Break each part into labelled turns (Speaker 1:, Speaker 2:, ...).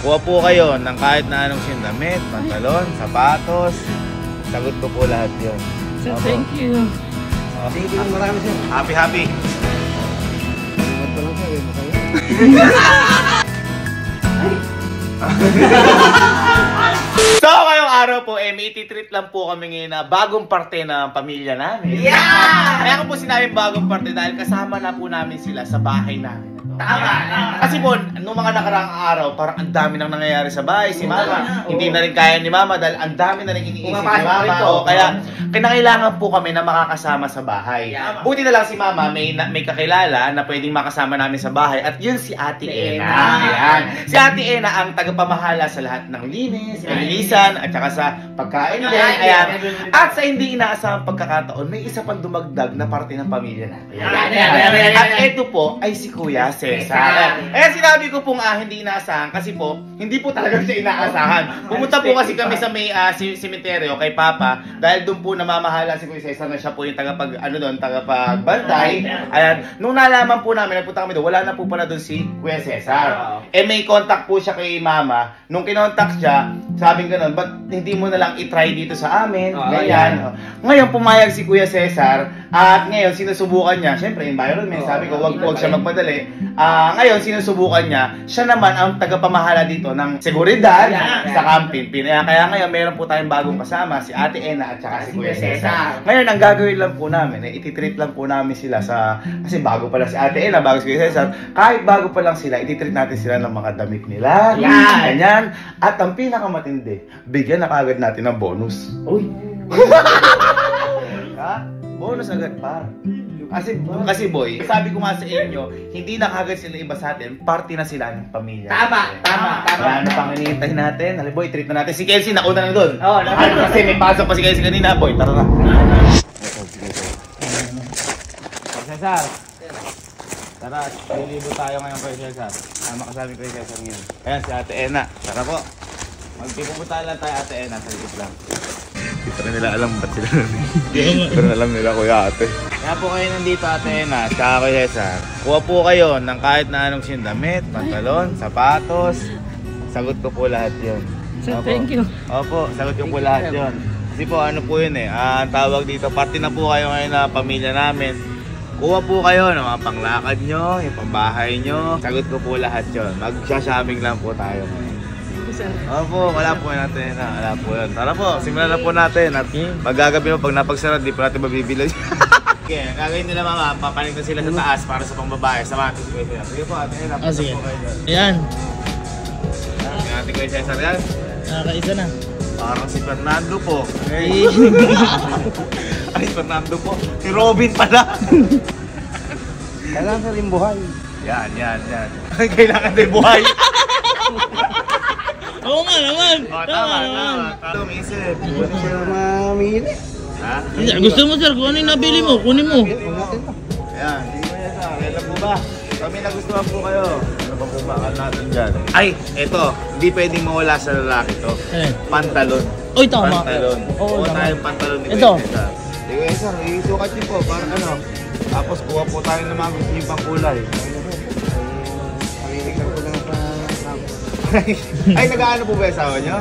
Speaker 1: kuha po kayo ng kahit na anong sinamit, pantalon, sapatos. Sagot ko po lahat yun.
Speaker 2: Sir, thank you.
Speaker 3: Thank you marami sir.
Speaker 1: Happy. So, ngayong araw po, may iti-treat lang po kami ngayon na bagong parte ng pamilya namin. Yeah! Kaya ko po sinabing bagong parte dahil kasama na po namin sila sa bahay namin. Tama! Kasi po, nung mga nakaraang araw, parang ang dami nang nangyayari sa bahay. Si Mama, hindi na rin kaya ni Mama dahil ang dami na rin iniisip ni Mama. O kaya, kinakailangan po kami na makakasama sa bahay. Buti na lang si Mama, may kakilala na pwedeng makasama namin sa bahay. At yun si Ate Ena. Ayan. Si Ate Ena ang tagapamahala sa lahat ng linis, kalinisan, at saka sa pagkain din. Ayan. At sa hindi inaasahang pagkakataon, may isa pang dumagdag na parte ng pamilya natin. At ito po ay si Kuya Cesar. Sinabi ko pong hindi inaasahan kasi po, hindi po talaga siya inaasahan. Pumunta po kasi kami sa may simenteryo kay Papa dahil doon po namamahala si Kuya Cesar na siya po yung tagapagbantay. Ayan, nung nalaman po namin, nagpunta kami doon, wala na po pala doon si Kuya Cesar. May contact po siya kay Mama. Nung kinontak siya, sabing gano'n, ba't hindi mo na lang itry dito sa amin? Ganyan. Ngayon pumayag si Kuya Cesar at ngayon sinusubukan niya, syempre environment, sabi ko wag siya magpadali. Ngayon sinusubukan niya, siya naman ang tagapamahala dito ng seguridad sa camping. Kaya ngayon meron po tayong bagong kasama, si Ate Ena at saka si Kuya Cesar. Ngayon ang gagawin lang po namin, iti-treat lang po namin sila kasi bago pa lang si Ate Ena, bago si Kuya Cesar. Kahit bago pa lang sila, iti-treat natin sila ng mga damit nila. Ganyan. At ang pinakamatindi, bigyan na kaagad natin ng bonus. Uy! Bonus agad par. Kasi boy, sabi ko nga sa inyo, hindi na kagad sila iba sa atin, party na sila ng pamilya. Tama. Ano pang hinihintay natin? Hali boy, treat na natin. Si Kelsey, nauna na doon. Kasi may pasok pa si Kelsey kanina, boy. Tara na. Cesar. Tara, lilibo tayo ngayon kay Cesar. Makasabi kay Cesar ngayon. Ayan, si Ate Ena. Tara po. Magpipupuntahan lang tayo, Ate Ena. Salit lang. Hindi pa rin nila alam ba't sila pero alam nila Kuya Ate. Kaya po kayo nandito, Ate Ena, tsaka kay Cesar. Kuha po kayo ng kahit na anong sinamit, pantalon, sapatos. Sagot ko po lahat yun.
Speaker 2: Sir, thank you.
Speaker 1: Opo, sagot ko po lahat yun. Kasi po ano po yun ang tawag dito, parte na po kayo ngayon na pamilya namin. Kuha po kayo ng mga panglakad nyo, yung pambahay nyo. Sagot ko po lahat yun. Mag-shopping lang po tayo ngayon. Opo, wala po natin na. Wala po yun. Tara po, simulan na po natin. At magagabi mo pag napagsarad, di pa natin mabibili. Okay, gagawin nila Mama, papanig na sila sa taas para sa pangbabae. Sama natin si Kuya Cesar. Sige po, Ate Ena.
Speaker 2: Sige. Ayan.
Speaker 1: Yung ating Kuya Cesar yan.
Speaker 2: Nakakaisa na.
Speaker 1: Parang si Fernando po. Ay, Fernando po. Si Robin pala.
Speaker 3: Kailangan sa rin buhay.
Speaker 1: Yan. Kailangan din buhay.
Speaker 2: Oo nga naman.
Speaker 1: Tama. Tama, isip.
Speaker 3: Pwede siya mamili.
Speaker 1: Ha?
Speaker 2: Gusto mo sir, kung ano yung nabili mo, kunin mo.
Speaker 1: Ayan, sige mo yan. Kailan po ba? Kami nagustuhan po kayo. Ano ba po bakal natin dyan? Ay, eto. Hindi pwedeng mawala sa lalaki to. Pantalon.
Speaker 2: Uy, tama.
Speaker 1: Pantalon. Oo, tayong pantalon ni
Speaker 2: Ito.
Speaker 1: Kuya Cesar. Sige sir, isukat niyo po. Parang ano. Tapos kuha po tayo ng mga gusto niyo pang kulay.
Speaker 3: Pamilikan ko lang sa
Speaker 1: Ay, nag-aano po ba yung asawa niyo?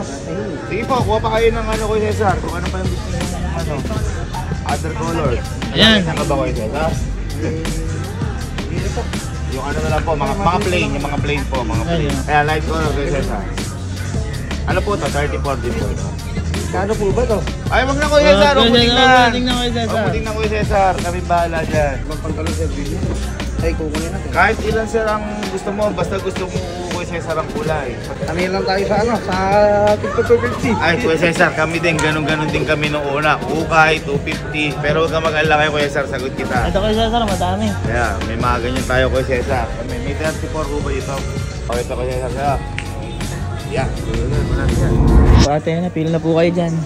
Speaker 1: Sige po, kuha pa kayo ng ano Kuya Cesar. Kung ano pa yung gusto niyo ano. Other colors.
Speaker 2: Ayan.
Speaker 1: Saan ka ba Kuya Cesar? Yung ano na lang po, mga plain, yung mga plain po, mga plain. Kaya light color Kuya Cesar. Ano po to? 34 din po ito.
Speaker 3: Kano po ba to?
Speaker 1: Ay, wag na Kuya Cesar, umuting na.
Speaker 2: Umuting na Kuya Cesar.
Speaker 1: Umuting na Kuya Cesar, kami bahala dyan.
Speaker 3: Magpangkalong sa video. Ay, kukunin natin.
Speaker 1: Kahit ilan sir ang gusto mo, basta gusto mo Kuya Cesar ang kulay.
Speaker 3: Kami lang tayo sa ano, sa 250.
Speaker 1: Ay, Kuya Cesar, kami din, ganun din kami noong una. Ukay, 250. Pero huwag ka mag-alala kayo Kuya Cesar, sagot kita.
Speaker 2: Ito Kuya Cesar, madami.
Speaker 1: Kaya, may mga ganyan tayo Kuya Cesar. May 34 ko ba ito? O ito Kuya Cesar, kaya. Yeah,
Speaker 2: So Ate Ena, pila na po kayo dyan.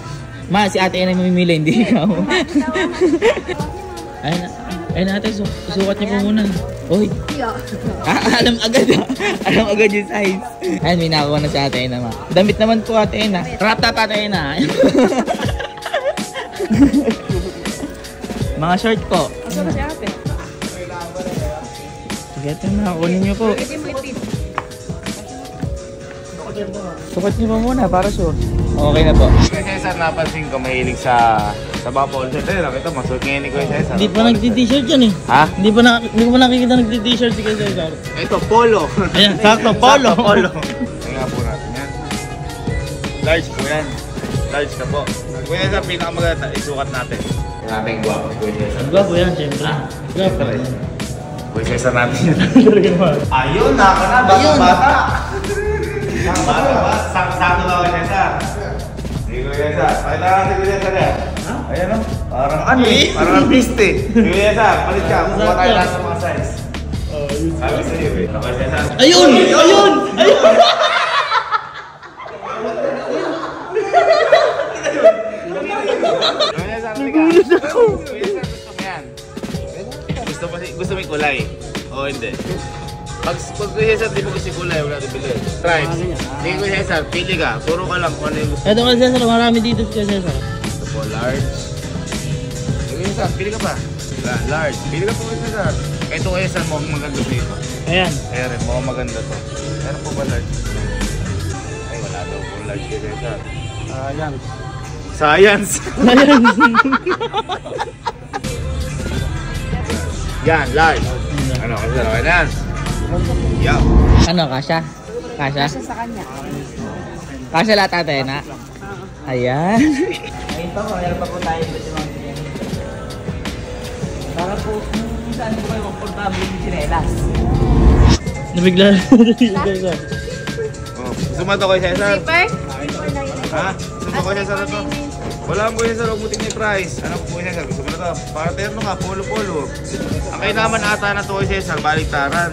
Speaker 2: Ma, si Ate Ena mamimili, hindi ikaw. Ayun ate, sukat niyo po muna. Uy! Alam agad alam agad yung size. Ayun, may nakakuha na si Ate Ena ma. Damit naman po Ate Ena. Crop top Ate Ena. Mga short po.
Speaker 4: Asa na si ate?
Speaker 2: Sige ate na, kunin niyo po. Sukat niyo ba muna para sure? Okay na po.
Speaker 1: Kuya Cesar, napansin ko mahilig sa mga polo shirt. Ayun, ito, masuot ngayon ni Kuya Cesar.
Speaker 2: Hindi pa nagti-t-shirt yan eh.
Speaker 1: Ha?
Speaker 2: Hindi ko pa nakikita nagti-t-shirt si Kuya Cesar.
Speaker 1: Ito, polo.
Speaker 2: Ayan, sakto, polo.
Speaker 1: Sakto, polo. Tingnan nga po natin yan. Large po yan. Large na po. Kuya Cesar, pinakamaganda, isukat natin. Yung ating guwapo, Kuya Cesar.
Speaker 2: Gwapo yan, siyempre. Gwapo.
Speaker 1: Kuya Cesar natin yan. Ayun, naka na, bata-bata. Bata-bata. Sakto ba, Kuya Cesar? Sige, Kuya Cesar. Pakita natin, Kuya Cesar yan. Ayan o. Parang ano eh. Parang artist eh. Kuya Cesar, palit ka. Kuha tayo lahat ng mga size. Sabi sa iyo eh. Kuya Cesar.
Speaker 2: Ayun! Ayun! Ayun!
Speaker 1: Kuya Cesar, halika. Kuya Cesar, gusto mo yan? Gusto mo yung kulay? O hindi? Pag Kuya Cesar, di mo gusto yung kulay, wala rin bilhin. Stripes. Sige Kuya Cesar, pili ka. Puro ka lang kung ano yung gusto.
Speaker 2: Ito Kuya Cesar, marami dito si Kuya Cesar.
Speaker 1: Ito po, large. Kuya Cesar, pili ka pa. Large. Pili ka po Kuya Cesar. Ito Kuya Cesar, mukhang maganda dito.
Speaker 2: Ayan.
Speaker 1: Ayan rin, mukhang maganda to. Meron po ba large? Ay, wala daw po large Kuya Cesar.
Speaker 3: Yan.
Speaker 1: Science!
Speaker 2: Ayan.
Speaker 1: Yan, large. Ano, Kuya Cesar, okay na yan. Yup.
Speaker 2: Ano, kasha? Kasha?
Speaker 4: Kasya sa kanya.
Speaker 2: Kasha lahat ate na? Ayan. Ayun pa po, meron pa po tayo dito sa mga sinyan. Para po, kung saan po kayo komportable yung sinelas. Nabigla na si Cesar.
Speaker 1: Oh, gusto mo ito Kuya Cesar?
Speaker 4: Paper?
Speaker 1: Ha? Gusto mo Kuya Cesar ito? Wala mo Kuya Cesar, huwag mo tingnan yung price. Ano po Kuya Cesar? Gusto mo na ito? Para terno ka, polo-polo. Ang kailangan ata na ito Kuya Cesar, baliktaran.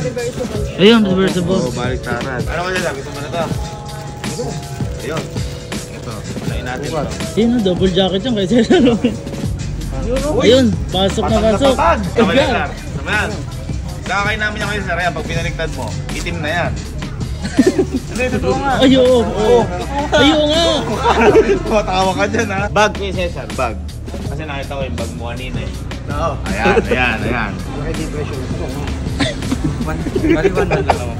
Speaker 2: Ayun, reversible.
Speaker 1: Oo, baliktaran. Ano Kuya Cesar? Gusto mo na ito? Ayun. Ito, unahin natin ito.
Speaker 2: Ayun, double jacket yan kay Cesar. Ayun, pasok na pasok.
Speaker 1: Sama Cesar. Sama yan. Kakakain namin yan Kuya Cesar. Ayan, pag pinaliktad mo, itim na yan. Hindi, totoo nga.
Speaker 2: Ayun, oo. Ayun nga.
Speaker 1: Tawa ka dyan ha. Bag Kuya Cesar, bag. Kasi nakita ko yung bag mo kanina eh.
Speaker 3: Oo.
Speaker 1: Ayan.
Speaker 3: Laki din presyo.
Speaker 2: Baliwan lang naman.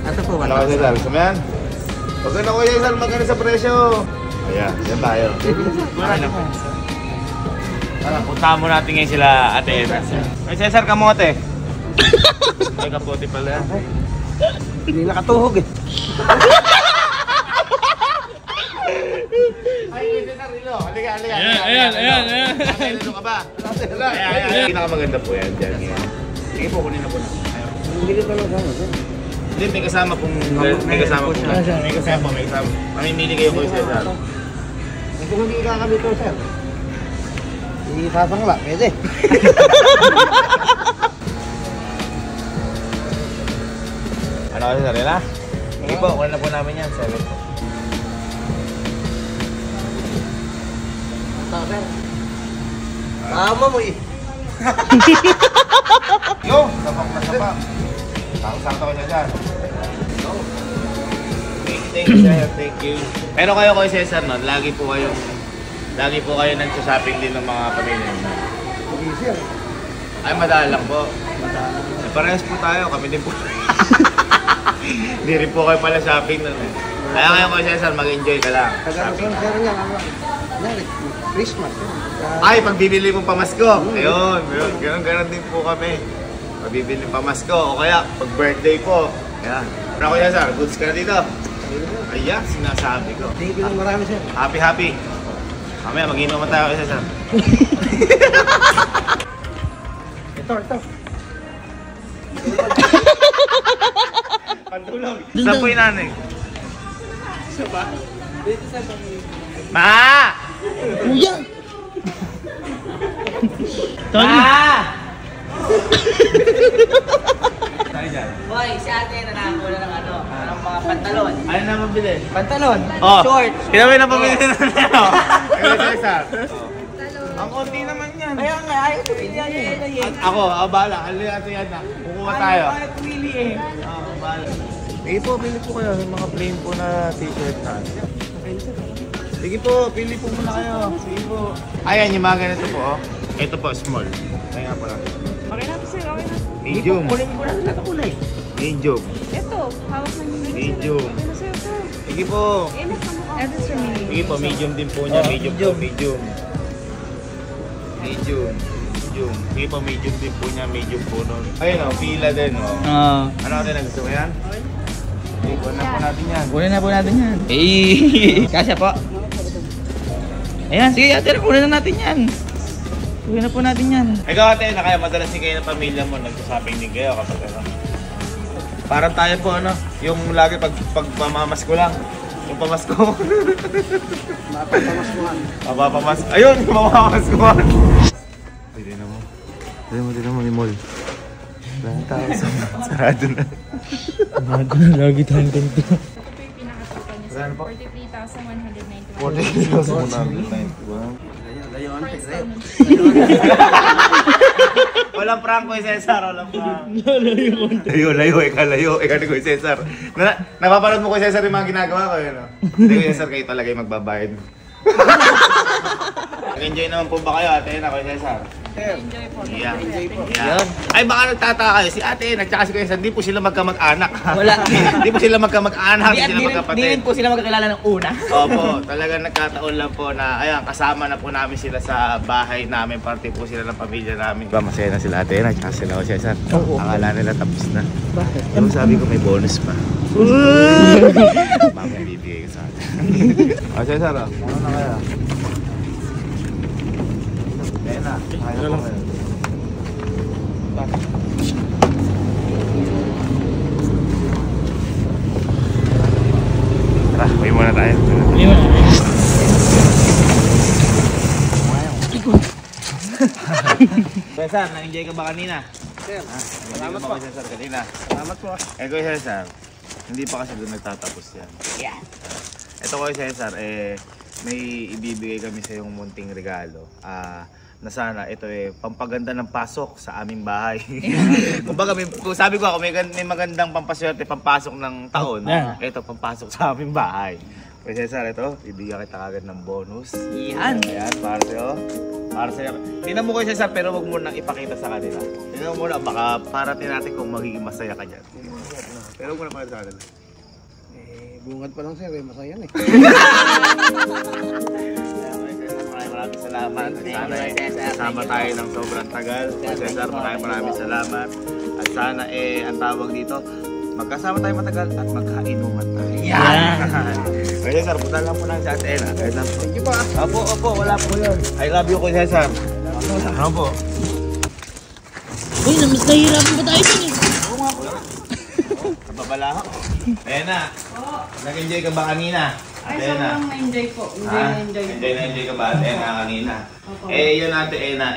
Speaker 2: Ito po,
Speaker 1: Ano Kuya Cesar? Gusto mo yan? Huwag na Kuya Cesar, magkano sa presyo? Ayan, yan tayo. Puntahan mo natin ngayon sila Ate Eva. Kuya Cesar, kamote. Ay, kapote pala yan.
Speaker 3: Hindi nakatuhog eh.
Speaker 1: Ay, Kuya Cesar, Rilo. Halika.
Speaker 2: Ayan.
Speaker 1: Rilo ka ba? Ayan. Pinakamaganda po yan dyan. Sige po, kunin na po na.
Speaker 3: Hindi ko talaga ano.
Speaker 1: Hindi, may kasama po. May kasama. Mamimili kayo Kuya Cesar.
Speaker 3: Kung hindi kakabito, sir. Isasangla, pwede.
Speaker 1: Ano Kuya Cesar, yan ha? Sige po, kunin na po namin yan. 7 po.
Speaker 3: Tama mo eh.
Speaker 1: Yo! Sapak na sapak. Sakto Kuya Cesar. Thank you, sir. Thank you. Pero kayo Kuya Cesar, no? Lagi po kayo nagsashopping din ng mga pamilya niyo.
Speaker 3: Easy ah.
Speaker 1: Ay, madalang po. Parehas po tayo, kami din po. Hindi rin po kayo pala shopping nun eh. Kaya kayo Kuya Cesar, mag-enjoy ka lang. Shopping.
Speaker 3: Sir niya, Christmas.
Speaker 1: Ay, pagbibili mong pamasko. Ayun. Ganon din po kami. Pagbibili mong pamasko. O kaya, pag birthday po. Ayan. Pero Kuya Cesar, goods ka na dito. Ayan, sinasabi ko.
Speaker 3: Thank you marami, sir.
Speaker 1: Happy. Mamaya, mag-inuman tayo Kuya Cesar.
Speaker 3: Ito.
Speaker 1: Pantulog. Saan po yung nanay? Sa ba? Ma!
Speaker 2: Kuya! Tony!
Speaker 1: Tayo dyan.
Speaker 5: Boy, si ate na nakakuha ng ng mga pantalon.
Speaker 1: Ano na mabili?
Speaker 5: Pantalon?
Speaker 1: Oh,
Speaker 5: Short.
Speaker 1: Kinawin na pabili na ano? Kuya Cesar. Ang konti naman yan.
Speaker 5: Kaya nga, ayaw tumili yan.
Speaker 1: Ako, bahala. Aliyado yan na. Kukuha tayo.
Speaker 5: Ayaw pumili eh.
Speaker 1: Bahala. Sige po, pili po kayo. Yung mga plain po na t-shirt na. Sige po, pili po muna kayo. Sige po. Ayan, yung mga ganito po. Oh. Ito po, small. Kaya nga po lang.
Speaker 5: Okay na po sir, okay na.
Speaker 1: Medium.
Speaker 5: Kunin ko na lahat ng kulay.
Speaker 1: Medium.
Speaker 5: Ito.
Speaker 4: Hawak na niyo.
Speaker 1: Medium. Sige po.
Speaker 4: Ito sa medium.
Speaker 1: Sige po, medium din po niya. Medium po, medium. Medium. Medium. Sige po, medium din po niya. Medium po nun. Ayun o, pila din o. Ano ka din, gusto mo yan? Okay, kunin na po natin yan.
Speaker 2: Kunin na po natin yan. Kasya po. Ayan, sige ate, kunin na natin yan. Kunin na po natin yan.
Speaker 1: Ikaw ate, na kaya madalas din kayo ng pamilya mo, nagsasaping din kayo kapag ano. Parang tayo po ano, yung lagi pag pamamasko lang. Yung pamasko.
Speaker 3: Mapapamaskuhan.
Speaker 1: Mapapamasko. Ayun, yung mapapamaskohan. Pwede na mo. Pwede mo yung mall. Wala ng tao. Sarado na.
Speaker 2: Sarado na, lagi tayong ganito.
Speaker 4: Ito po yung pinakatotal niya, sir.
Speaker 1: 43,191. Walang prank ko, Cesar. Walang prank. Layo. Ikaw ni Kuya Cesar. Napapanood mo Kuya Cesar yung mga ginagawa ko, yun o. Hindi Kuya Cesar, kayo talaga yung magbabayad. Nag-enjoy naman po ba kayo, ate na Kuya Cesar?
Speaker 4: Enjoy po.
Speaker 1: Yeah. Ay, baka nagtataka kayo. Si ate at saka si Kuya Cesar, hindi po sila magkamag-anak.
Speaker 2: Wala.
Speaker 1: Hindi po sila magkamag-anak, hindi sila magkapatid.
Speaker 2: Di rin po sila magkakilala ng una.
Speaker 1: Opo, talagang nagkataon lang po na ayan, kasama na po namin sila sa bahay namin, parte po sila ng pamilya namin. Diba, masaya na sila ate na, tsaka sila Kuya Cesar. Akala nila tapos na.
Speaker 2: Bakit?
Speaker 1: Yung sabi ko may bonus pa. Mama bibigay ko sa atin. Kuya Cesar, ano na kaya? Ayan na, kaya na po kayo. Tara, uwi muna tayo.
Speaker 2: Hindi mo na.
Speaker 1: Cesar, na-enjoy ka ba kanina?
Speaker 3: Sir,
Speaker 1: Salamat po. Cesar, kanina.
Speaker 3: salamat po.
Speaker 1: Kuya Cesar, hindi pa kasi doon nagtatapos yan.
Speaker 2: Yeah.
Speaker 1: Ito Kuya Cesar, may ibibigay kami sa iyong munting regalo. Na sana ito pampaganda ng pasok sa aming bahay. Kumbaga, sabi ko ako, may magandang pampaswerte, pampasok ng taon. Ito, pampasok sa aming bahay. Kuya Cesar, ito, ibigyan kita kagad ng bonus.
Speaker 2: Yan.
Speaker 1: Ayan, para sa'yo. Para sa'yo. Tingnan mo Kuya Cesar, pero wag mo nang ipakita sa kanila. Tingnan mo muna, baka parating natin kung magiging masaya ka dyan. Pero wag mo na pakita sa kanila.
Speaker 3: Bungad pa lang sir, masaya na eh.
Speaker 1: Maraming salamat. Sana kasama tayo ng sobrang tagal. Cesar, maraming salamat. At sana ang tawag dito, magkasama tayo matagal at magkainuman tayo.
Speaker 2: Yan!
Speaker 1: Kuya Cesar, punta lang po lang sa Ate Ena.
Speaker 3: Thank you pa.
Speaker 1: Opo, wala po yun. I love you Kuya Cesar. Ano po?
Speaker 2: Uy, mas nahihirapan ba tayo dun eh?
Speaker 1: Oo nga po. Babala ako. Ayan na. Nag-enjoy ka ba kanina?
Speaker 4: Ay, sobrang na-enjoy po.
Speaker 1: Enjoy ka ba Ate Ena kanina? Yun Ate Ena,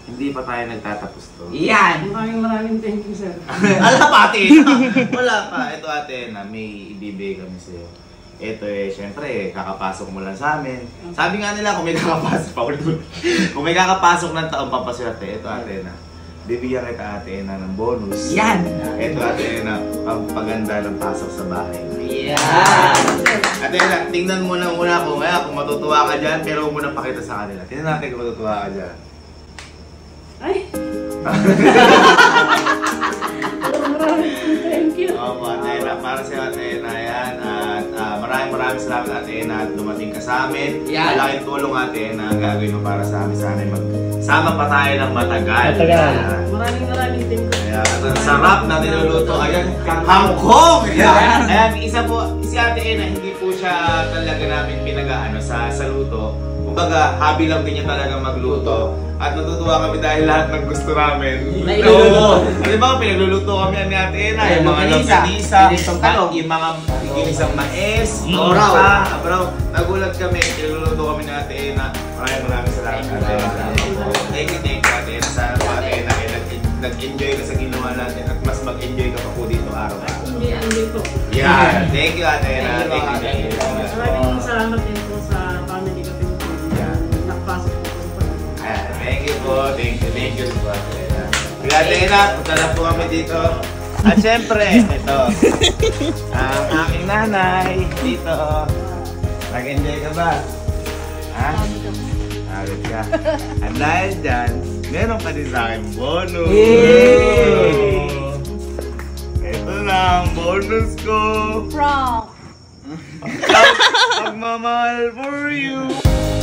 Speaker 1: hindi pa tayo nagtatapos to.
Speaker 2: Yan!
Speaker 4: Maraming thank you, sir.
Speaker 1: Ala pa Ate Ena! Wala pa. Ito Ate Ena, may ibibigay kami sa'yo. Ito syempre, kakapasok mo lang sa amin. Sabi nga nila, kung may kakapasok pa kung may kakapasok ng taong papaswerte, ito Ate Ena. Bibigyan kita Ate Ena ng bonus.
Speaker 2: Yan!
Speaker 1: Ito Ate Ena, pampaganda ng pasok sa bahay.
Speaker 2: Yan!
Speaker 1: Ate Ena, tingnan mo na muna kung matutuwa ka dyan, pero huwag mo na pakita sa kanila. Tingnan natin kung matutuwa ka dyan.
Speaker 4: Ay! Thank you.
Speaker 1: Opo, Ate Ena, para sa Ate Ena yan. At maraming salamat Ate Ena at dumating ka sa amin.
Speaker 2: Yan.
Speaker 1: Malaking tulong Ate Ena ang gagawin mo para sa amin. Sana magsama pa tayo ng matagal.
Speaker 4: Maraming thank you.
Speaker 1: Ayan, ang sarap na niluluto. Ayan, hangkong! Ayan, isa po, si Ate Ena, hindi po siya talaga namin pinag-aano sa luto. Kumbaga, hobby lang din niya talaga magluto. At natutuwa kami dahil lahat ng gusto namin.
Speaker 2: Nailuto.
Speaker 1: Di ba, pinagluluto kami ni Ate Ena. Yung mga longganisa, yung mga ginisang mais, abraw. Nagulat kami, pinagluluto kami ni Ate Ena. Maraming salamat Ate Ena. Thank you Ate Ena. Sana po Ate Ena, nag-enjoy ka sa ginawa natin at mas mag-enjoy ka pa po dito araw-araw.
Speaker 4: Enjoy po.
Speaker 1: Yeah, thank you Ate Ena. Thank you.
Speaker 4: Maraming salamat din po sa family ko. Nakapasok po.
Speaker 1: Thank you po. Thank you po Ate Ena. Ate Ena, punta na po kami dito. At syempre, ito, ang aking nanay dito. Nag-enjoy ka ba? Ha? Halit ka. At dahil dyan, meron ka din sa akin bonus. Ito na. ang bonus ko.
Speaker 6: From
Speaker 1: Pagmamahal for you.